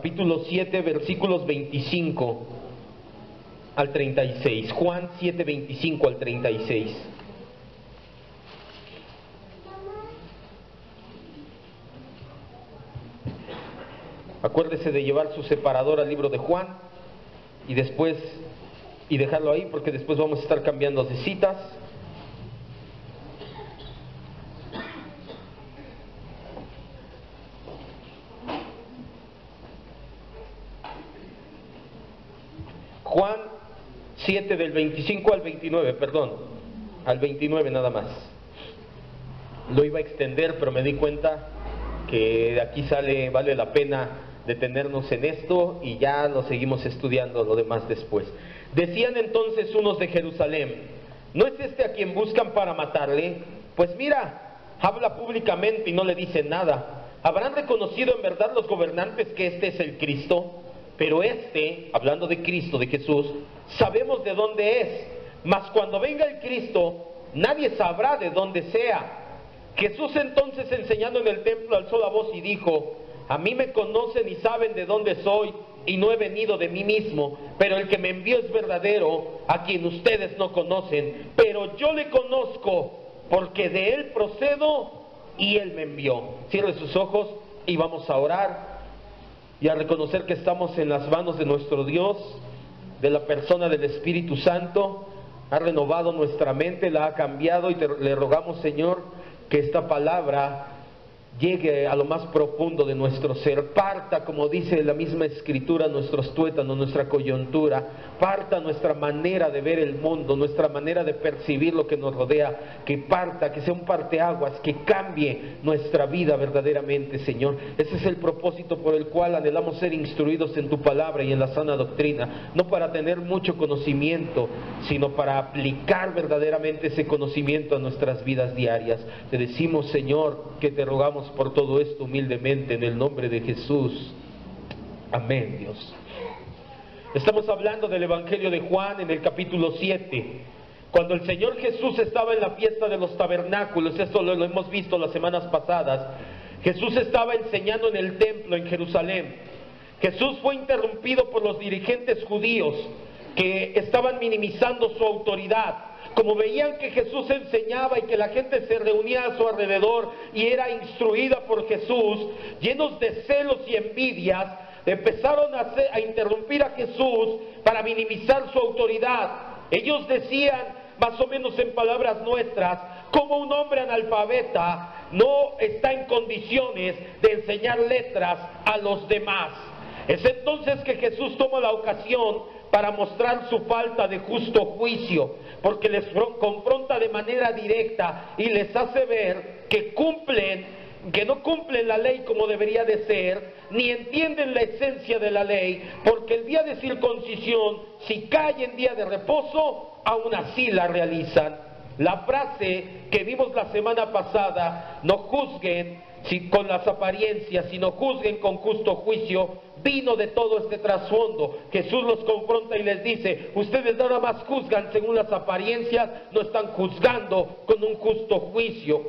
capítulo 7, versículos 25 al 36. Juan 7, 25 al 36. Acuérdese de llevar su separador al libro de Juan y dejarlo ahí, porque después vamos a estar cambiando de citas. Juan 7 del 25 al 29, perdón, al 29 nada más. Lo iba a extender, pero me di cuenta que de aquí vale la pena detenernos en esto y ya lo seguimos estudiando lo demás después. Decían entonces unos de Jerusalén: ¿no es este a quien buscan para matarle? Pues mira, habla públicamente y no le dicen nada. ¿Habrán reconocido en verdad los gobernantes que este es el Cristo? Pero hablando de Cristo, de Jesús, sabemos de dónde es, mas cuando venga el Cristo, nadie sabrá de dónde sea. Jesús entonces, enseñando en el templo, alzó la voz y dijo: a mí me conocen y saben de dónde soy, y no he venido de mí mismo, pero el que me envió es verdadero, a quien ustedes no conocen, pero yo le conozco, porque de él procedo y él me envió. Cierre sus ojos y vamos a orar y a reconocer que estamos en las manos de nuestro Dios, de la persona del Espíritu Santo. Ha renovado nuestra mente, la ha cambiado, y le rogamos, Señor, que esta palabra llegue a lo más profundo de nuestro ser. Parta, como dice la misma Escritura, nuestros tuétanos, nuestra coyuntura. Parta nuestra manera de ver el mundo, nuestra manera de percibir lo que nos rodea. Que parta, que sea un parteaguas, que cambie nuestra vida verdaderamente, Señor. Ese es el propósito por el cual anhelamos ser instruidos en tu palabra y en la sana doctrina. No para tener mucho conocimiento, sino para aplicar verdaderamente ese conocimiento a nuestras vidas diarias. Te decimos, Señor, que te rogamos por todo esto humildemente en el nombre de Jesús. Amén, Dios. Estamos hablando del Evangelio de Juan en el capítulo 7. Cuando el Señor Jesús estaba en la fiesta de los tabernáculos, esto lo hemos visto las semanas pasadas, Jesús estaba enseñando en el templo en Jerusalén. Jesús fue interrumpido por los dirigentes judíos que estaban minimizando su autoridad. Como veían que Jesús enseñaba y que la gente se reunía a su alrededor y era instruida por Jesús, llenos de celos y envidias, empezaron a interrumpir a Jesús para minimizar su autoridad. Ellos decían, más o menos en palabras nuestras, como un hombre analfabeta no está en condiciones de enseñar letras a los demás. Es entonces que Jesús toma la ocasión para mostrar su falta de justo juicio, porque les confronta de manera directa y les hace ver que no cumplen la ley como debería de ser, ni entienden la esencia de la ley, porque el día de circuncisión, si cae en día de reposo, aún así la realizan. La frase que vimos la semana pasada, no juzguen con las apariencias, sino juzguen con justo juicio, vino de todo este trasfondo. Jesús los confronta y les dice: ustedes nada más juzgan según las apariencias, no están juzgando con un justo juicio.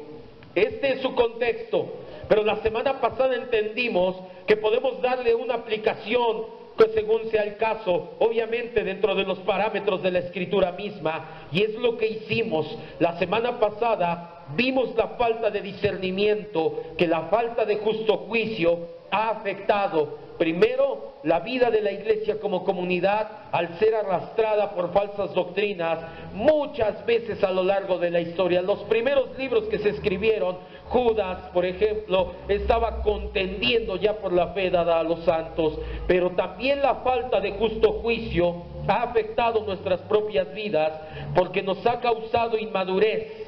Este es su contexto, pero la semana pasada entendimos que podemos darle una aplicación que según sea el caso, obviamente dentro de los parámetros de la Escritura misma, y es lo que hicimos. La semana pasada vimos la falta de discernimiento, que la falta de justo juicio ha afectado primero la vida de la iglesia como comunidad, al ser arrastrada por falsas doctrinas muchas veces a lo largo de la historia. Los primeros libros que se escribieron, Judas, por ejemplo, estaba contendiendo ya por la fe dada a los santos, pero también la falta de justo juicio ha afectado nuestras propias vidas, porque nos ha causado inmadurez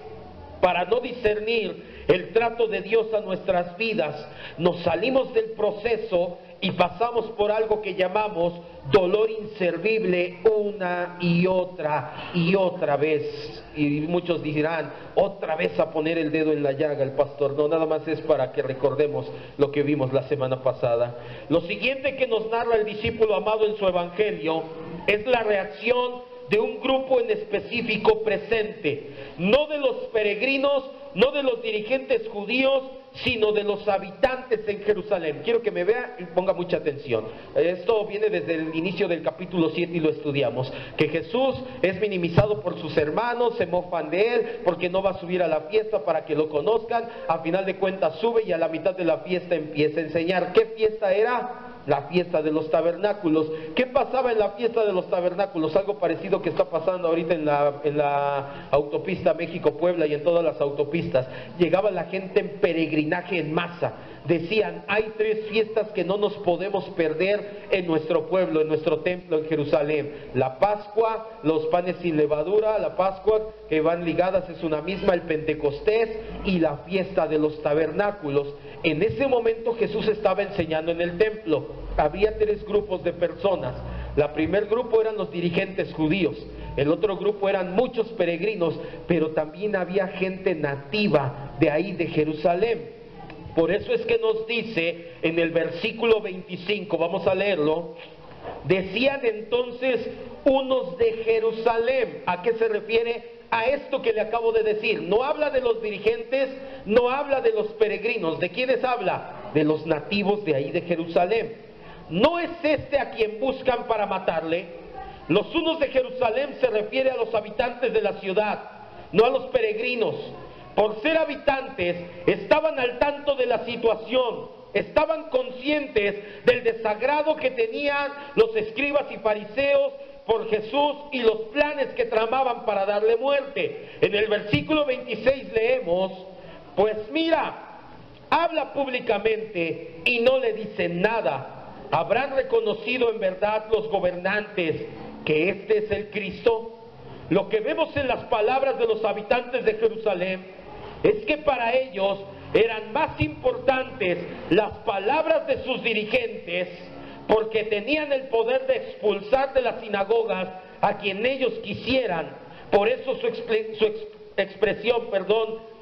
para no discernir el trato de Dios a nuestras vidas. Nos salimos del proceso y pasamos por algo que llamamos dolor inservible una y otra vez. Y muchos dirán: otra vez a poner el dedo en la llaga el pastor. No, nada más es para que recordemos lo que vimos la semana pasada. Lo siguiente que nos narra el discípulo amado en su evangelio es la reacción de un grupo en específico presente, no de los peregrinos, no de los dirigentes judíos, sino de los habitantes en Jerusalén. Quiero que me vea y ponga mucha atención. Esto viene desde el inicio del capítulo 7 y lo estudiamos. Que Jesús es minimizado por sus hermanos, se mofan de él porque no va a subir a la fiesta para que lo conozcan. A final de cuentas sube y a la mitad de la fiesta empieza a enseñar. ¿Qué fiesta era? La fiesta de los tabernáculos. ¿Qué pasaba en la fiesta de los tabernáculos? Algo parecido que está pasando ahorita en la autopista México-Puebla y en todas las autopistas. Llegaba la gente en peregrinaje en masa. Decían, hay 3 fiestas que no nos podemos perder en nuestro pueblo, en nuestro templo en Jerusalén. La Pascua, los panes sin levadura, la Pascua que van ligadas es una misma, el Pentecostés y la fiesta de los tabernáculos. En ese momento Jesús estaba enseñando en el templo. Había 3 grupos de personas. El primer grupo eran los dirigentes judíos. El otro grupo eran muchos peregrinos, pero también había gente nativa de ahí de Jerusalén. Por eso es que nos dice en el versículo 25, vamos a leerlo, decían entonces unos de Jerusalén. ¿A qué se refiere? A esto que le acabo de decir. No habla de los dirigentes, no habla de los peregrinos. ¿De quiénes habla? De los nativos de ahí de Jerusalén. ¿No es este a quien buscan para matarle? Los unos de Jerusalén se refiere a los habitantes de la ciudad, no a los peregrinos. Por ser habitantes, estaban al tanto de la situación, estaban conscientes del desagrado que tenían los escribas y fariseos por Jesús y los planes que tramaban para darle muerte. En el versículo 26 leemos, pues mira, habla públicamente y no le dicen nada. ¿Habrán reconocido en verdad los gobernantes que este es el Cristo? Lo que vemos en las palabras de los habitantes de Jerusalén es que para ellos eran más importantes las palabras de sus dirigentes, porque tenían el poder de expulsar de las sinagogas a quien ellos quisieran. Por eso su expresión,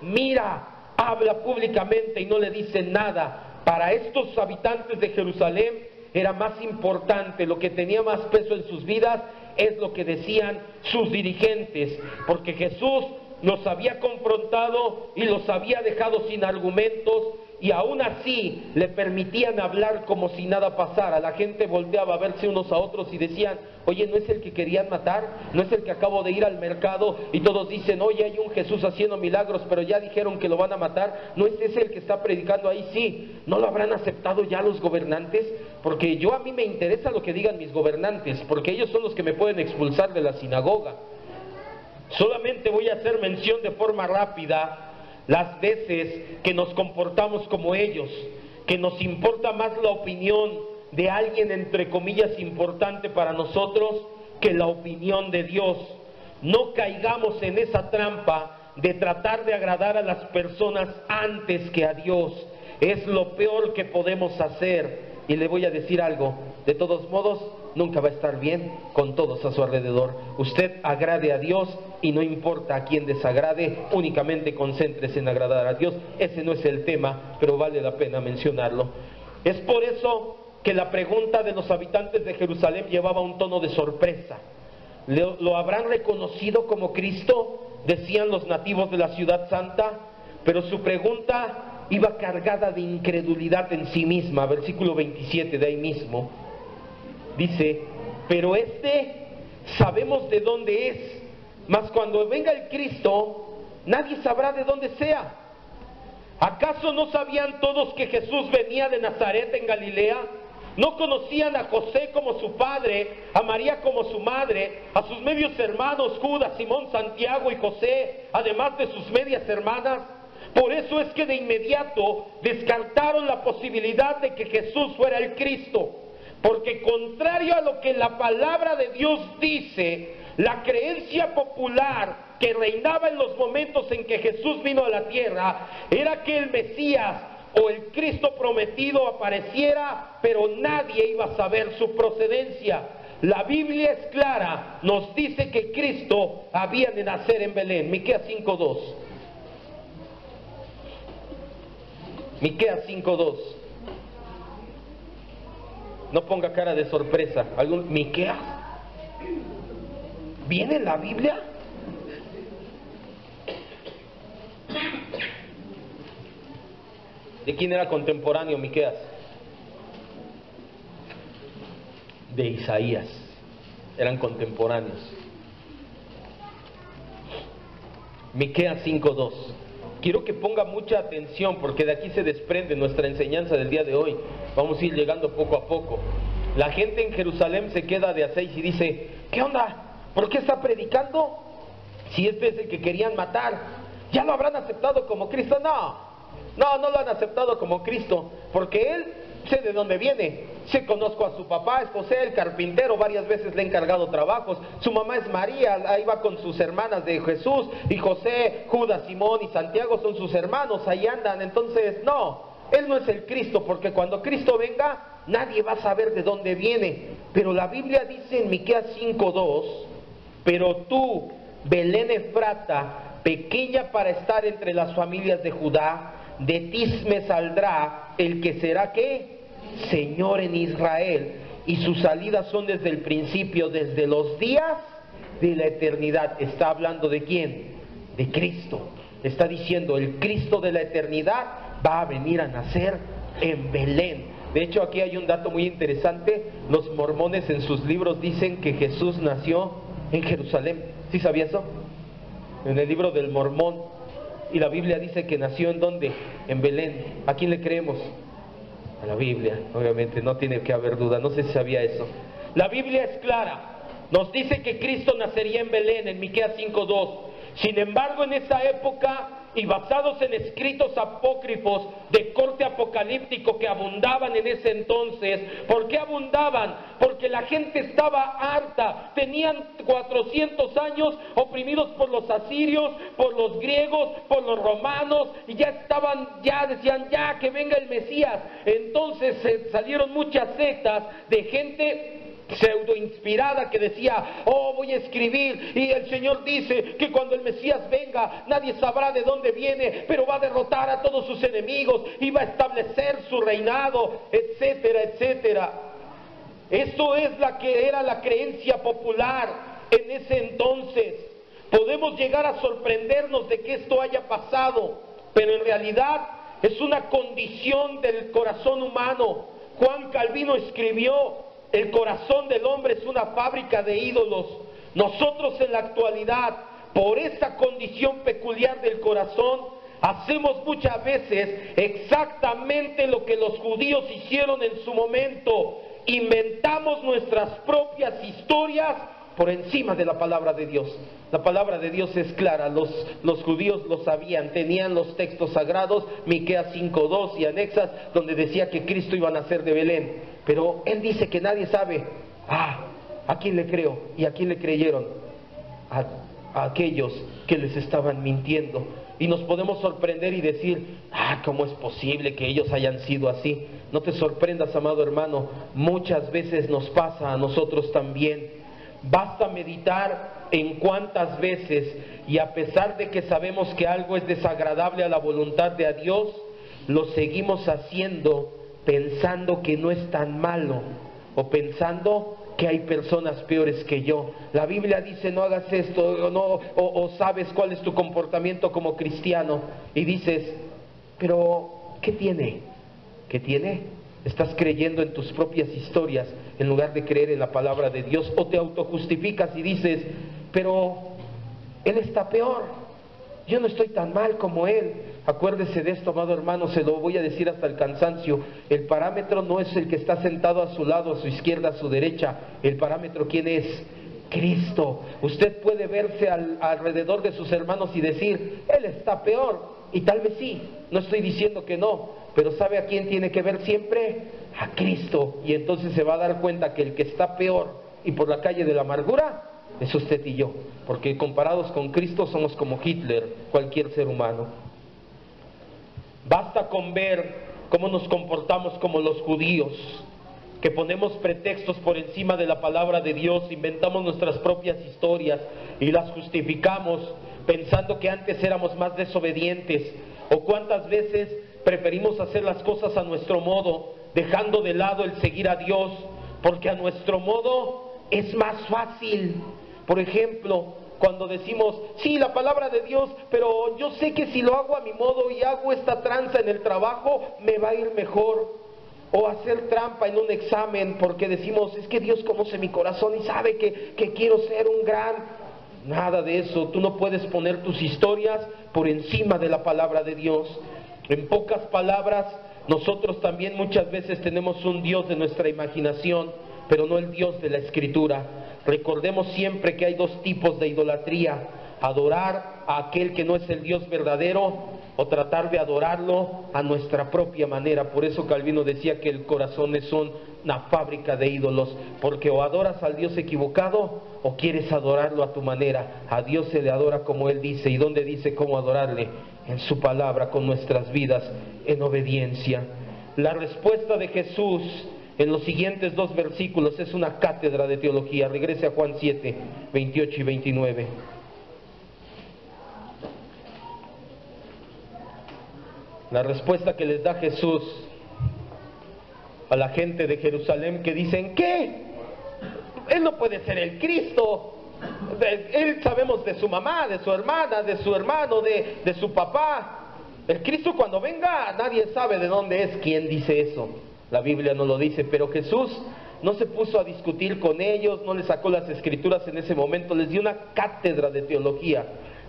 mira, habla públicamente y no le dicen nada. Para estos habitantes de Jerusalén era más importante, lo que tenía más peso en sus vidas es lo que decían sus dirigentes, porque Jesús los había confrontado y los había dejado sin argumentos, y aún así le permitían hablar como si nada pasara. La gente volteaba a verse unos a otros y decían, oye, ¿no es el que querían matar? ¿No es el que acabo de ir al mercado? Y todos dicen, oye, hay un Jesús haciendo milagros, pero ya dijeron que lo van a matar. ¿No es ese el que está predicando ahí? Sí. ¿No lo habrán aceptado ya los gobernantes? Porque a mí me interesa lo que digan mis gobernantes, porque ellos son los que me pueden expulsar de la sinagoga. Solamente voy a hacer mención de forma rápida las veces que nos comportamos como ellos, que nos importa más la opinión de alguien entre comillas importante para nosotros que la opinión de Dios. No caigamos en esa trampa de tratar de agradar a las personas antes que a Dios. Es lo peor que podemos hacer. Y le voy a decir algo, de todos modos, nunca va a estar bien con todos a su alrededor. Usted agrade a Dios y no importa a quién desagrade, únicamente concéntrese en agradar a Dios. Ese no es el tema, pero vale la pena mencionarlo. Es por eso que la pregunta de los habitantes de Jerusalén llevaba un tono de sorpresa. ¿Lo habrán reconocido como Cristo?, decían los nativos de la ciudad santa, pero su pregunta iba cargada de incredulidad en sí misma. Versículo 27 de ahí mismo dice, pero sabemos de dónde es, mas cuando venga el Cristo nadie sabrá de dónde sea. ¿Acaso no sabían todos que Jesús venía de Nazaret en Galilea? ¿No conocían a José como su padre, a María como su madre, a sus medios hermanos Judas, Simón, Santiago y José, además de sus medias hermanas? Por eso es que de inmediato descartaron la posibilidad de que Jesús fuera el Cristo, porque contrario a lo que la palabra de Dios dice, la creencia popular que reinaba en los momentos en que Jesús vino a la tierra era que el Mesías o el Cristo prometido apareciera, pero nadie iba a saber su procedencia. La Biblia es clara, nos dice que Cristo había de nacer en Belén. Miqueas 5:2. Miqueas 5:2. No ponga cara de sorpresa. ¿Miqueas? ¿Viene en la Biblia? ¿De quién era contemporáneo Miqueas? De Isaías. Eran contemporáneos. Miqueas 5:2. Quiero que ponga mucha atención porque de aquí se desprende nuestra enseñanza del día de hoy. Vamos a ir llegando poco a poco. La gente en Jerusalén se queda de a seis y dice: ¿qué onda? ¿Por qué está predicando? Si este es el que querían matar, ¿ya lo habrán aceptado como Cristo? No lo han aceptado como Cristo, porque él, sé de dónde viene, sé, conozco a su papá, es José el carpintero, varias veces le he encargado trabajos, su mamá es María, ahí va con sus hermanas de Jesús, y José, Judas, Simón y Santiago son sus hermanos, ahí andan. Entonces no, él no es el Cristo, porque cuando Cristo venga, nadie va a saber de dónde viene. Pero la Biblia dice en Miqueas 5:2, pero tú, Belén Efrata, pequeña para estar entre las familias de Judá, de ti me saldrá el que será, ¿qué? Señor en Israel, y sus salidas son desde el principio, desde los días de la eternidad. ¿Está hablando de quién? De Cristo. Está diciendo, el Cristo de la eternidad va a venir a nacer en Belén. De hecho, aquí hay un dato muy interesante. Los mormones en sus libros dicen que Jesús nació en Jerusalén. ¿Sí sabía eso? En el libro del Mormón. Y la Biblia dice que nació ¿en dónde? En Belén. ¿A quién le creemos? A la Biblia, obviamente, no tiene que haber duda. No sé si sabía eso. La Biblia es clara. Nos dice que Cristo nacería en Belén, en Miqueas 5:2. Sin embargo, en esa época, y basados en escritos apócrifos de corte apocalíptico que abundaban en ese entonces. ¿Por qué abundaban? Porque la gente estaba harta, tenían 400 años oprimidos por los asirios, por los griegos, por los romanos, y decían ya que venga el Mesías. Entonces salieron muchas sectas de gente pseudo inspirada que decía: oh, voy a escribir y el Señor dice que cuando el Mesías venga nadie sabrá de dónde viene, pero va a derrotar a todos sus enemigos y va a establecer su reinado, etcétera, etcétera. Eso es la que era la creencia popular en ese entonces. Podemos llegar a sorprendernos de que esto haya pasado, pero en realidad es una condición del corazón humano. Juan Calvino escribió: el corazón del hombre es una fábrica de ídolos. Nosotros en la actualidad, por esa condición peculiar del corazón, hacemos muchas veces exactamente lo que los judíos hicieron en su momento. Inventamos nuestras propias historias por encima de la palabra de Dios. La palabra de Dios es clara, los judíos lo sabían, tenían los textos sagrados, Miqueas 5:2 y anexas, donde decía que Cristo iba a nacer de Belén. Pero él dice que nadie sabe. ¿A quién le creo? ¿Y a quién le creyeron? A aquellos que les estaban mintiendo. Y nos podemos sorprender y decir: ¿cómo es posible que ellos hayan sido así? No te sorprendas, amado hermano, muchas veces nos pasa a nosotros también. Basta meditar en cuántas veces, y a pesar de que sabemos que algo es desagradable a la voluntad de Dios, lo seguimos haciendo pensando que no es tan malo, o pensando que hay personas peores que yo. La Biblia dice: no hagas esto, o sabes cuál es tu comportamiento como cristiano, y dices: pero ¿qué tiene? ¿Qué tiene? Estás creyendo en tus propias historias en lugar de creer en la palabra de Dios, o te autojustificas y dices: pero él está peor, yo no estoy tan mal como él. Acuérdese de esto, amado hermano, se lo voy a decir hasta el cansancio. El parámetro no es el que está sentado a su lado, a su izquierda, a su derecha. El parámetro, ¿quién es? Cristo. Usted puede verse alrededor de sus hermanos y decir: él está peor, y tal vez sí, no estoy diciendo que no, pero ¿sabe a quién tiene que ver siempre? A Cristo. Y entonces se va a dar cuenta que el que está peor y por la calle de la amargura es usted y yo, porque comparados con Cristo somos como Hitler, cualquier ser humano. Basta con ver cómo nos comportamos como los judíos, que ponemos pretextos por encima de la palabra de Dios, inventamos nuestras propias historias y las justificamos pensando que antes éramos más desobedientes, o cuántas veces preferimos hacer las cosas a nuestro modo, dejando de lado el seguir a Dios, porque a nuestro modo es más fácil. Por ejemplo, cuando decimos, sí, la palabra de Dios, pero yo sé que si lo hago a mi modo y hago esta tranza en el trabajo, me va a ir mejor. O hacer trampa en un examen porque decimos, es que Dios conoce mi corazón y sabe que quiero ser un gran... Nada de eso. Tú no puedes poner tus historias por encima de la palabra de Dios. En pocas palabras, nosotros también muchas veces tenemos un Dios de nuestra imaginación, pero no el Dios de la Escritura. Recordemos siempre que hay dos tipos de idolatría: adorar a aquel que no es el Dios verdadero, o tratar de adorarlo a nuestra propia manera. Por eso Calvino decía que el corazón es una fábrica de ídolos, porque o adoras al Dios equivocado o quieres adorarlo a tu manera. A Dios se le adora como Él dice. ¿Y dónde dice cómo adorarle? En su palabra, con nuestras vidas en obediencia. La respuesta de Jesús en los siguientes dos versículos es una cátedra de teología. Regrese a Juan 7, 28 y 29. La respuesta que les da Jesús a la gente de Jerusalén que dicen, ¿qué? Él no puede ser el Cristo. Él sabemos de su mamá, de su hermana, de su hermano, de su papá. El Cristo cuando venga nadie sabe de dónde es. ¿Quién dice eso? La Biblia no lo dice, pero Jesús no se puso a discutir con ellos, no les sacó las escrituras en ese momento, les dio una cátedra de teología.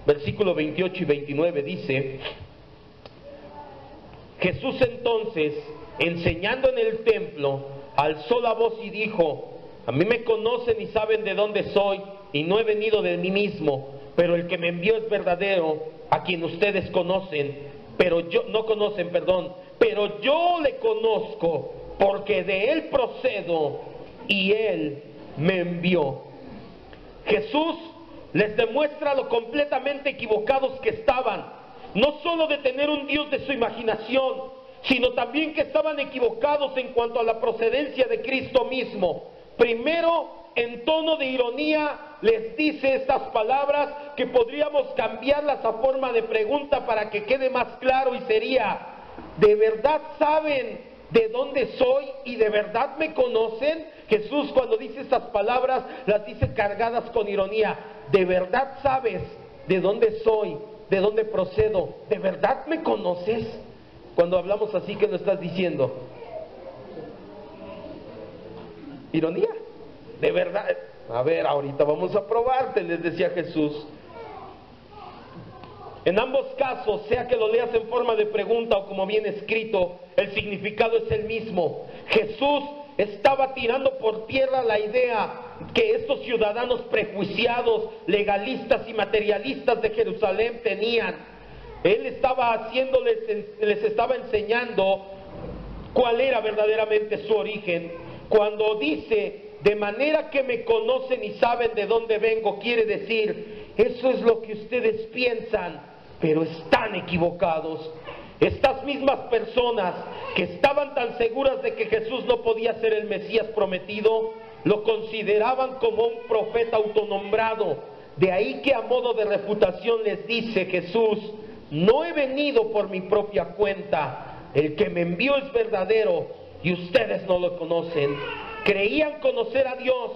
Versículo 28 y 29 dice: Jesús entonces, enseñando en el templo, alzó la voz y dijo: a mí me conocen y saben de dónde soy, y no he venido de mí mismo, pero el que me envió es verdadero, a quien ustedes conocen, pero yo le conozco, porque de él procedo y él me envió. Jesús les demuestra lo completamente equivocados que estaban, no solo de tener un Dios de su imaginación, sino también que estaban equivocados en cuanto a la procedencia de Cristo mismo. Primero, en tono de ironía, les dice estas palabras que podríamos cambiarlas a forma de pregunta para que quede más claro, y sería: ¿de verdad saben de dónde soy y de verdad me conocen? Jesús, cuando dice estas palabras, las dice cargadas con ironía. ¿De verdad sabes de dónde soy, de dónde procedo? ¿De verdad me conoces? Cuando hablamos así, ¿qué lo estás diciendo? Ironía. De verdad. A ver, ahorita vamos a probarte, les decía Jesús. En ambos casos, sea que lo leas en forma de pregunta o como viene escrito, el significado es el mismo. Jesús estaba tirando por tierra la idea que estos ciudadanos prejuiciados, legalistas y materialistas de Jerusalén tenían. Él estaba les estaba enseñando cuál era verdaderamente su origen. Cuando dice: de manera que me conocen y saben de dónde vengo, quiere decir, eso es lo que ustedes piensan, pero están equivocados. Estas mismas personas que estaban tan seguras de que Jesús no podía ser el Mesías prometido, lo consideraban como un profeta autonombrado. De ahí que a modo de refutación les dice Jesús: no he venido por mi propia cuenta, el que me envió es verdadero y ustedes no lo conocen. Creían conocer a Dios,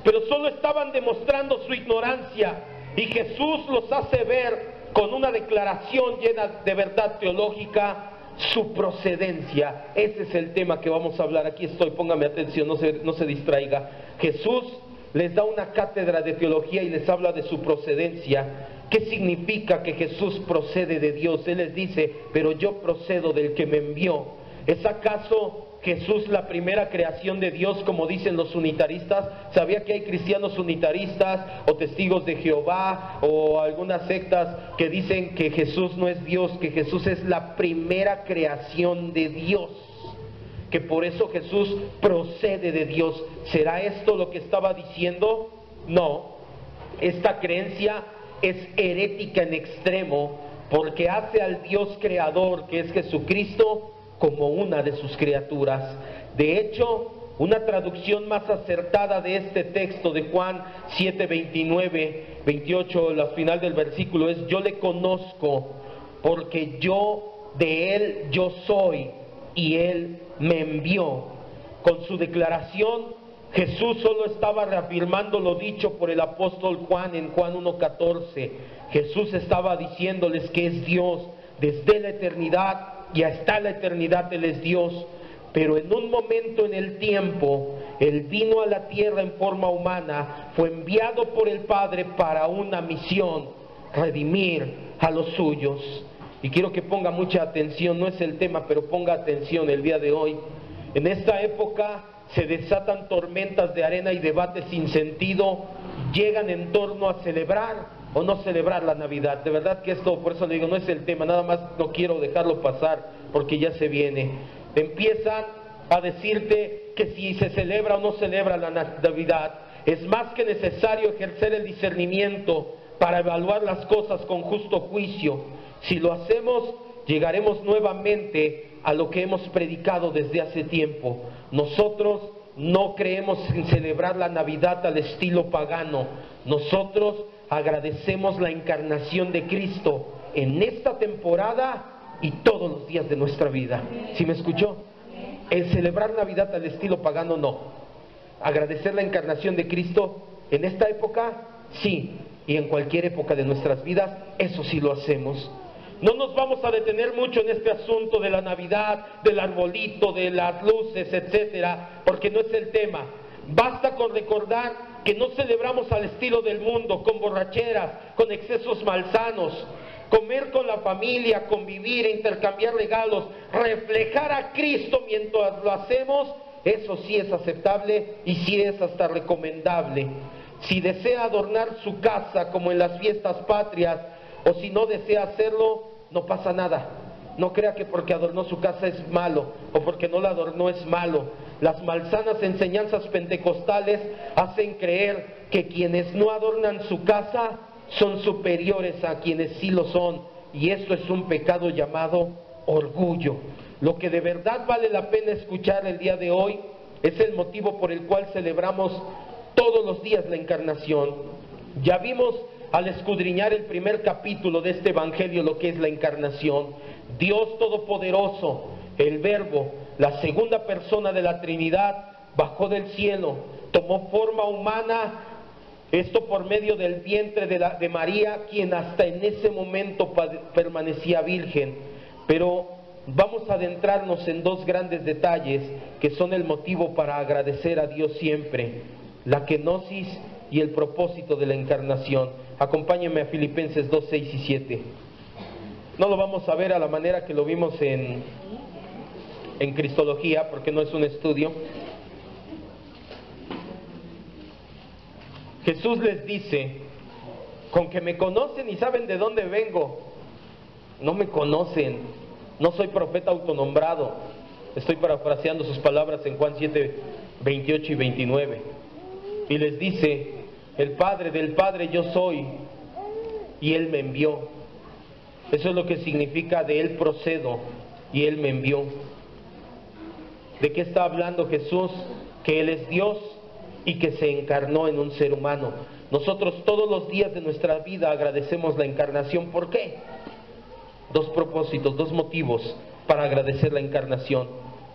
pero solo estaban demostrando su ignorancia, y Jesús los hace ver con una declaración llena de verdad teológica su procedencia. Ese es el tema que vamos a hablar. Aquí estoy, póngame atención, no se distraiga. Jesús les da una cátedra de teología y les habla de su procedencia. ¿Qué significa que Jesús procede de Dios? Él les dice: pero yo procedo del que me envió. ¿Es acaso Jesús la primera creación de Dios, como dicen los unitaristas? ¿Sabía que hay cristianos unitaristas o testigos de Jehová o algunas sectas que dicen que Jesús no es Dios, que Jesús es la primera creación de Dios, que por eso Jesús procede de Dios? ¿Será esto lo que estaba diciendo? No. Esta creencia es herética en extremo, porque hace al Dios creador, que es Jesucristo, como una de sus criaturas. De hecho, una traducción más acertada de este texto de Juan 7, 29, 28, la final del versículo es: yo le conozco, porque de él yo soy y él me envió. Con su declaración, Jesús solo estaba reafirmando lo dicho por el apóstol Juan en Juan 1:14. Jesús estaba diciéndoles que es Dios desde la eternidad y hasta la eternidad Él es Dios. Pero en un momento en el tiempo, Él vino a la tierra en forma humana, fue enviado por el Padre para una misión: redimir a los suyos. Y quiero que ponga mucha atención, no es el tema, pero ponga atención el día de hoy. En esta época se desatan tormentas de arena y debates sin sentido, llegan en torno a celebrar o no celebrar la Navidad. De verdad que esto, por eso le digo, no es el tema, nada más no quiero dejarlo pasar porque ya se viene. Empiezan a decirte que si se celebra o no celebra la Navidad. Es más que necesario ejercer el discernimiento para evaluar las cosas con justo juicio. Si lo hacemos, llegaremos nuevamente a lo que hemos predicado desde hace tiempo. Nosotros no creemos en celebrar la Navidad al estilo pagano. Nosotros agradecemos la encarnación de Cristo en esta temporada y todos los días de nuestra vida. ¿Sí me escuchó? El celebrar Navidad al estilo pagano, no. Agradecer la encarnación de Cristo en esta época, sí. Y en cualquier época de nuestras vidas, eso sí lo hacemos. No nos vamos a detener mucho en este asunto de la Navidad, del arbolito, de las luces, etcétera, porque no es el tema. Basta con recordar que no celebramos al estilo del mundo, con borracheras, con excesos malsanos. Comer con la familia, convivir, intercambiar regalos, reflejar a Cristo mientras lo hacemos, eso sí es aceptable y sí es hasta recomendable. Si desea adornar su casa como en las fiestas patrias, o si no desea hacerlo, no pasa nada. No crea que porque adornó su casa es malo, o porque no la adornó es malo. Las malsanas enseñanzas pentecostales hacen creer que quienes no adornan su casa son superiores a quienes sí lo son, y esto es un pecado llamado orgullo. Lo que de verdad vale la pena escuchar el día de hoy es el motivo por el cual celebramos todos los días la encarnación. Ya vimos al escudriñar el primer capítulo de este evangelio lo que es la encarnación. Dios Todopoderoso, el Verbo, la segunda persona de la Trinidad, bajó del cielo, tomó forma humana, esto por medio del vientre de María, quien hasta en ese momento permanecía virgen. Pero vamos a adentrarnos en dos grandes detalles que son el motivo para agradecer a Dios siempre: la kenosis y el propósito de la encarnación. Acompáñenme a Filipenses 2, 6 y 7. No lo vamos a ver a la manera que lo vimos en Cristología, porque no es un estudio. Jesús les dice: con que me conocen y saben de dónde vengo. No me conocen, no soy profeta autonombrado. Estoy parafraseando sus palabras en Juan 7, 28 y 29. Y les dice: el Padre del Padre yo soy, y Él me envió. Eso es lo que significa: de Él procedo y Él me envió. ¿De qué está hablando Jesús? Que Él es Dios y que se encarnó en un ser humano. Nosotros todos los días de nuestra vida agradecemos la encarnación. ¿Por qué? Dos propósitos, dos motivos para agradecer la encarnación.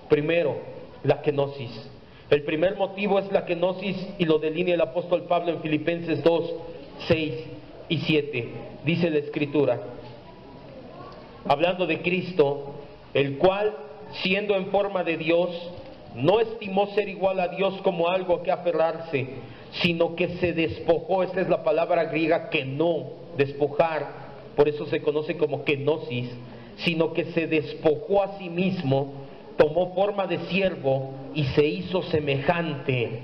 Primero, la kenosis. El primer motivo es la kenosis, y lo delinea el apóstol Pablo en Filipenses 2, 6 y 7. Dice la Escritura, hablando de Cristo, el cual, siendo en forma de Dios, no estimó ser igual a Dios como algo a que aferrarse, sino que se despojó. Esta es la palabra griega keno, despojar, por eso se conoce como kenosis, sino que se despojó a sí mismo, tomó forma de siervo y se hizo semejante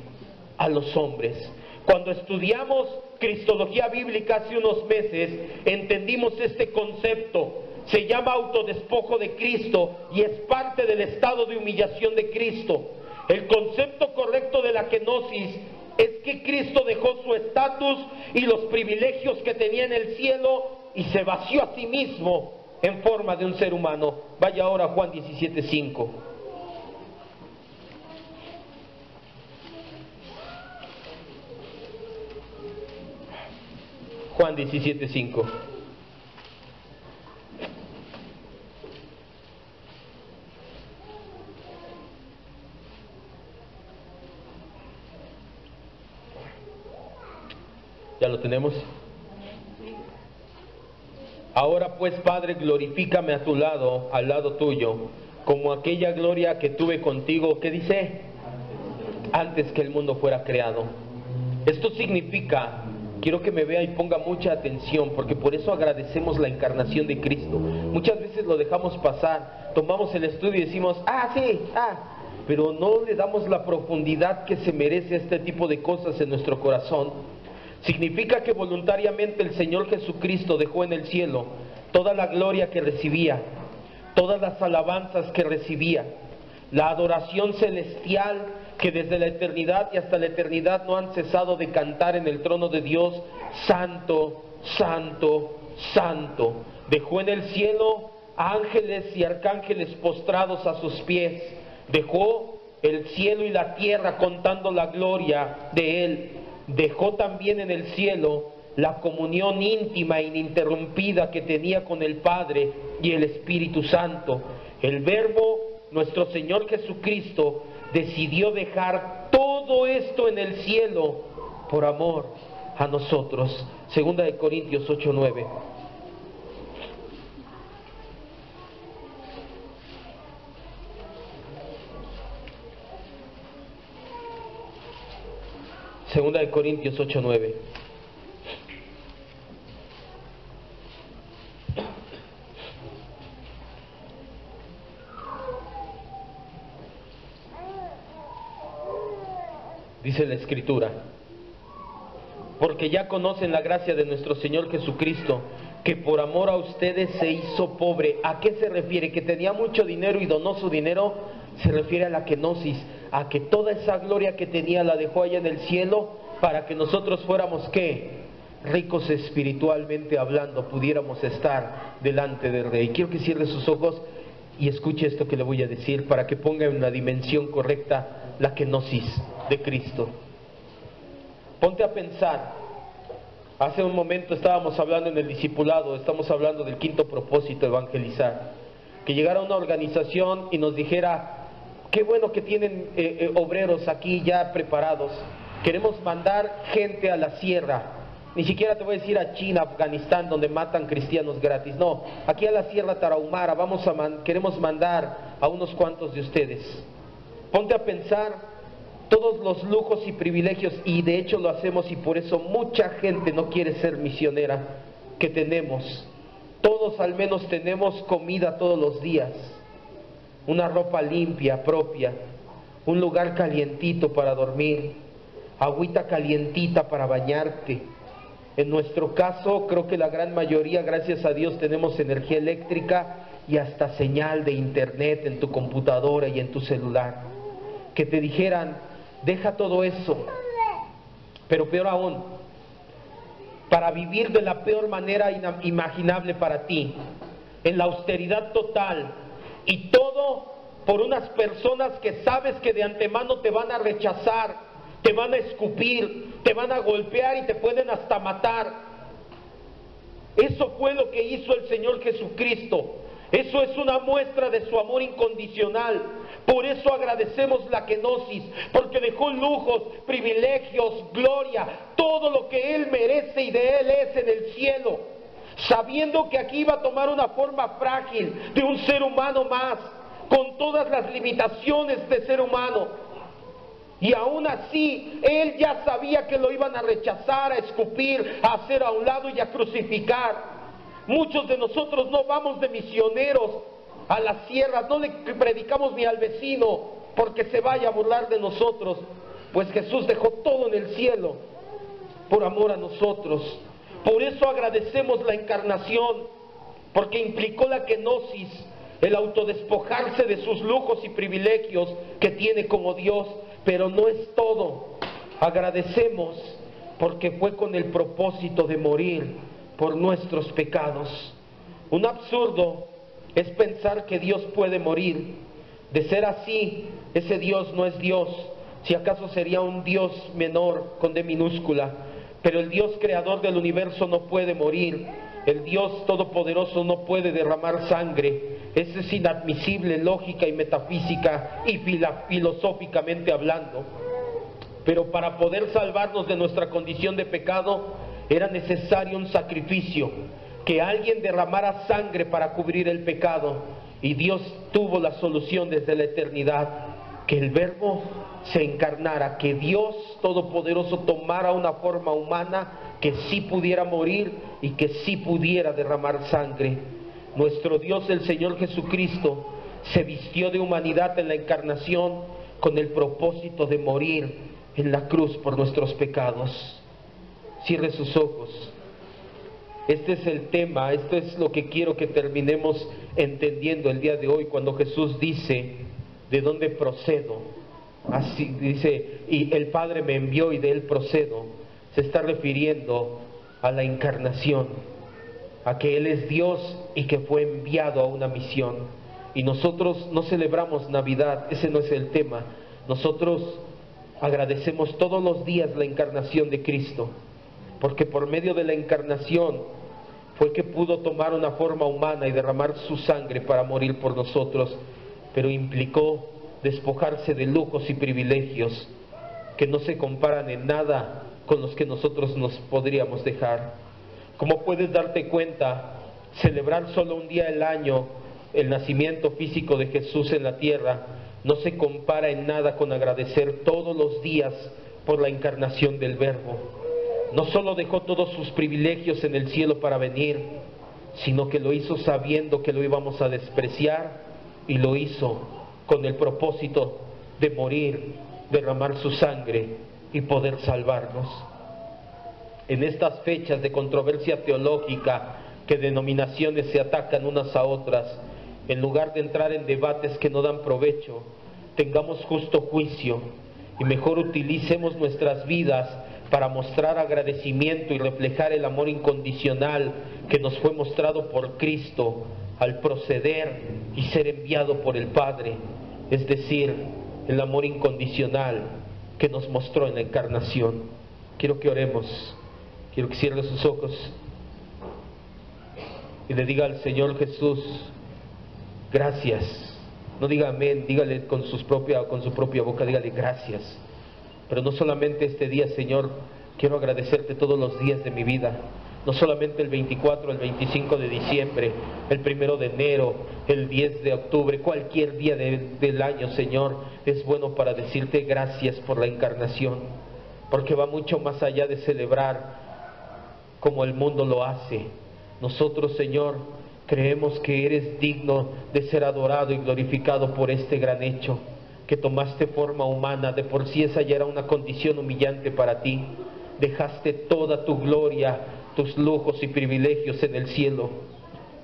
a los hombres. Cuando estudiamos Cristología bíblica hace unos meses, entendimos este concepto. Se llama autodespojo de Cristo y es parte del estado de humillación de Cristo. El concepto correcto de la kenosis es que Cristo dejó su estatus y los privilegios que tenía en el cielo y se vació a sí mismo en forma de un ser humano. Vaya ahora a Juan 17:5. Juan 17:5. tenemos? Ahora pues, Padre, glorifícame a tu lado, al lado tuyo, como aquella gloria que tuve contigo, ¿qué dice? Antes que el mundo fuera creado. Esto significa, quiero que me vea y ponga mucha atención, porque por eso agradecemos la encarnación de Cristo. Muchas veces lo dejamos pasar, tomamos el estudio y decimos, pero no le damos la profundidad que se merece este tipo de cosas en nuestro corazón. Significa que voluntariamente el Señor Jesucristo dejó en el cielo toda la gloria que recibía, todas las alabanzas que recibía, la adoración celestial que desde la eternidad y hasta la eternidad no han cesado de cantar en el trono de Dios, Santo, Santo, Santo. Dejó en el cielo ángeles y arcángeles postrados a sus pies. Dejó el cielo y la tierra contando la gloria de Él. Dejó también en el cielo la comunión íntima e ininterrumpida que tenía con el Padre y el Espíritu Santo. El Verbo, nuestro Señor Jesucristo, decidió dejar todo esto en el cielo por amor a nosotros. Segunda de Corintios 8:9. Segunda de Corintios 8:9. Dice la Escritura: porque ya conocen la gracia de nuestro Señor Jesucristo, que por amor a ustedes se hizo pobre. ¿A qué se refiere? ¿Que tenía mucho dinero y donó su dinero? Se refiere a la kenosis, a que toda esa gloria que tenía la dejó allá en el cielo para que nosotros fuéramos, ¿qué? Ricos espiritualmente hablando, pudiéramos estar delante del Rey. Quiero que cierre sus ojos y escuche esto que le voy a decir para que ponga en la dimensión correcta la kenosis de Cristo. Ponte a pensar. Hace un momento estábamos hablando en el discipulado, estamos hablando del quinto propósito, evangelizar. Que llegara una organización y nos dijera: qué bueno que tienen obreros aquí ya preparados. Queremos mandar gente a la sierra. Ni siquiera te voy a decir a China, Afganistán, donde matan cristianos gratis. No, aquí a la sierra Tarahumara queremos mandar a unos cuantos de ustedes. Ponte a pensar todos los lujos y privilegios, y de hecho lo hacemos, y por eso mucha gente no quiere ser misionera, que tenemos. Todos al menos tenemos comida todos los días, una ropa limpia, propia, un lugar calientito para dormir, agüita calientita para bañarte. En nuestro caso, creo que la gran mayoría, gracias a Dios, tenemos energía eléctrica y hasta señal de internet en tu computadora y en tu celular. Que te dijeran: deja todo eso, pero peor aún, para vivir de la peor manera imaginable para ti, en la austeridad total, y todo por unas personas que sabes que de antemano te van a rechazar, te van a escupir, te van a golpear y te pueden hasta matar. Eso fue lo que hizo el Señor Jesucristo. Eso es una muestra de su amor incondicional. Por eso agradecemos la kenosis, porque dejó lujos, privilegios, gloria, todo lo que Él merece y de Él es en el cielo, sabiendo que aquí iba a tomar una forma frágil de un ser humano más, con todas las limitaciones de ser humano. Y aún así, Él ya sabía que lo iban a rechazar, a escupir, a hacer a un lado y a crucificar. Muchos de nosotros no vamos de misioneros a las sierras, no le predicamos ni al vecino porque se vaya a burlar de nosotros, pues Jesús dejó todo en el cielo por amor a nosotros. Por eso agradecemos la encarnación, porque implicó la kenosis, el autodespojarse de sus lujos y privilegios que tiene como Dios. Pero no es todo. Agradecemos porque fue con el propósito de morir por nuestros pecados. Un absurdo es pensar que Dios puede morir. De ser así, ese Dios no es Dios. Si acaso sería un Dios menor con D minúscula. Pero el Dios creador del universo no puede morir. El Dios todopoderoso no puede derramar sangre. Eso es inadmisible, lógica y metafísica y filosóficamente hablando. Pero para poder salvarnos de nuestra condición de pecado, Era necesario un sacrificio, que alguien derramara sangre para cubrir el pecado. Y Dios tuvo la solución desde la eternidad, que el Verbo se encarnara, que Dios Todopoderoso tomara una forma humana, que sí pudiera morir y que sí pudiera derramar sangre. Nuestro Dios, el Señor Jesucristo, se vistió de humanidad en la encarnación con el propósito de morir en la cruz por nuestros pecados. Cierre sus ojos. Este es el tema, esto es lo que quiero que terminemos entendiendo el día de hoy, cuando Jesús dice: ¿de dónde procedo? Así dice, y el Padre me envió y de Él procedo. Se está refiriendo a la encarnación, a que Él es Dios y que fue enviado a una misión. Y nosotros no celebramos Navidad, ese no es el tema. Nosotros agradecemos todos los días la encarnación de Cristo, porque por medio de la encarnación fue que pudo tomar una forma humana y derramar su sangre para morir por nosotros, pero implicó despojarse de lujos y privilegios que no se comparan en nada con los que nosotros nos podríamos dejar. Como puedes darte cuenta, celebrar solo un día al año el nacimiento físico de Jesús en la tierra no se compara en nada con agradecer todos los días por la encarnación del Verbo. No solo dejó todos sus privilegios en el cielo para venir, sino que lo hizo sabiendo que lo íbamos a despreciar, y lo hizo con el propósito de morir, derramar su sangre y poder salvarnos. En estas fechas de controversia teológica, que denominaciones se atacan unas a otras, en lugar de entrar en debates que no dan provecho, tengamos justo juicio y mejor utilicemos nuestras vidas para mostrar agradecimiento y reflejar el amor incondicional que nos fue mostrado por Cristo al proceder y ser enviado por el Padre, es decir, el amor incondicional que nos mostró en la encarnación. Quiero que oremos, quiero que cierre sus ojos y le diga al Señor Jesús: gracias. No diga amén, dígale con su propia boca, dígale gracias. Pero no solamente este día, Señor, quiero agradecerte todos los días de mi vida. No solamente el 24, el 25 de diciembre, el 1 de enero, el 10 de octubre, cualquier día del año, Señor, es bueno para decirte gracias por la encarnación, porque va mucho más allá de celebrar como el mundo lo hace. Nosotros, Señor, creemos que eres digno de ser adorado y glorificado por este gran hecho, que tomaste forma humana. De por sí esa ya era una condición humillante para ti. Dejaste toda tu gloria, tus lujos y privilegios en el cielo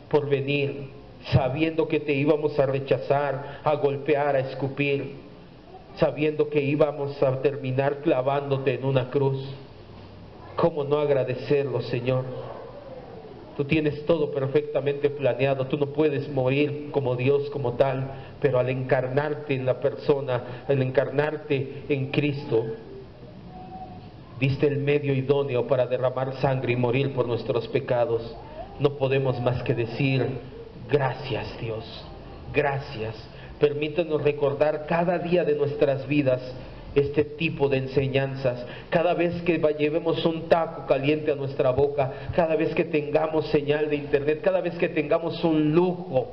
por venir, sabiendo que te íbamos a rechazar, a golpear, a escupir, sabiendo que íbamos a terminar clavándote en una cruz. ¿Cómo no agradecerlo, Señor? Tú tienes todo perfectamente planeado, tú no puedes morir como Dios, como tal, pero al encarnarte en la persona, al encarnarte en Cristo, diste el medio idóneo para derramar sangre y morir por nuestros pecados. No podemos más que decir gracias, Dios, gracias. Permítanos recordar cada día de nuestras vidas este tipo de enseñanzas. Cada vez que llevemos un taco caliente a nuestra boca, cada vez que tengamos señal de internet, cada vez que tengamos un lujo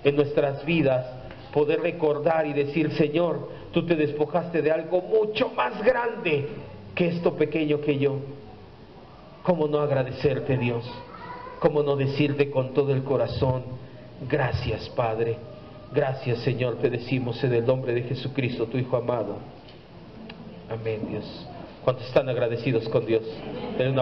en nuestras vidas, poder recordar y decir: Señor, tú te despojaste de algo mucho más grande que esto pequeño que yo. ¿Cómo no agradecerte, Dios? ¿Cómo no decirte con todo el corazón: gracias, Padre? Gracias, Señor, te decimos en el nombre de Jesucristo, tu Hijo amado. Amén, Dios. ¿Cuántos están agradecidos con Dios? Denle una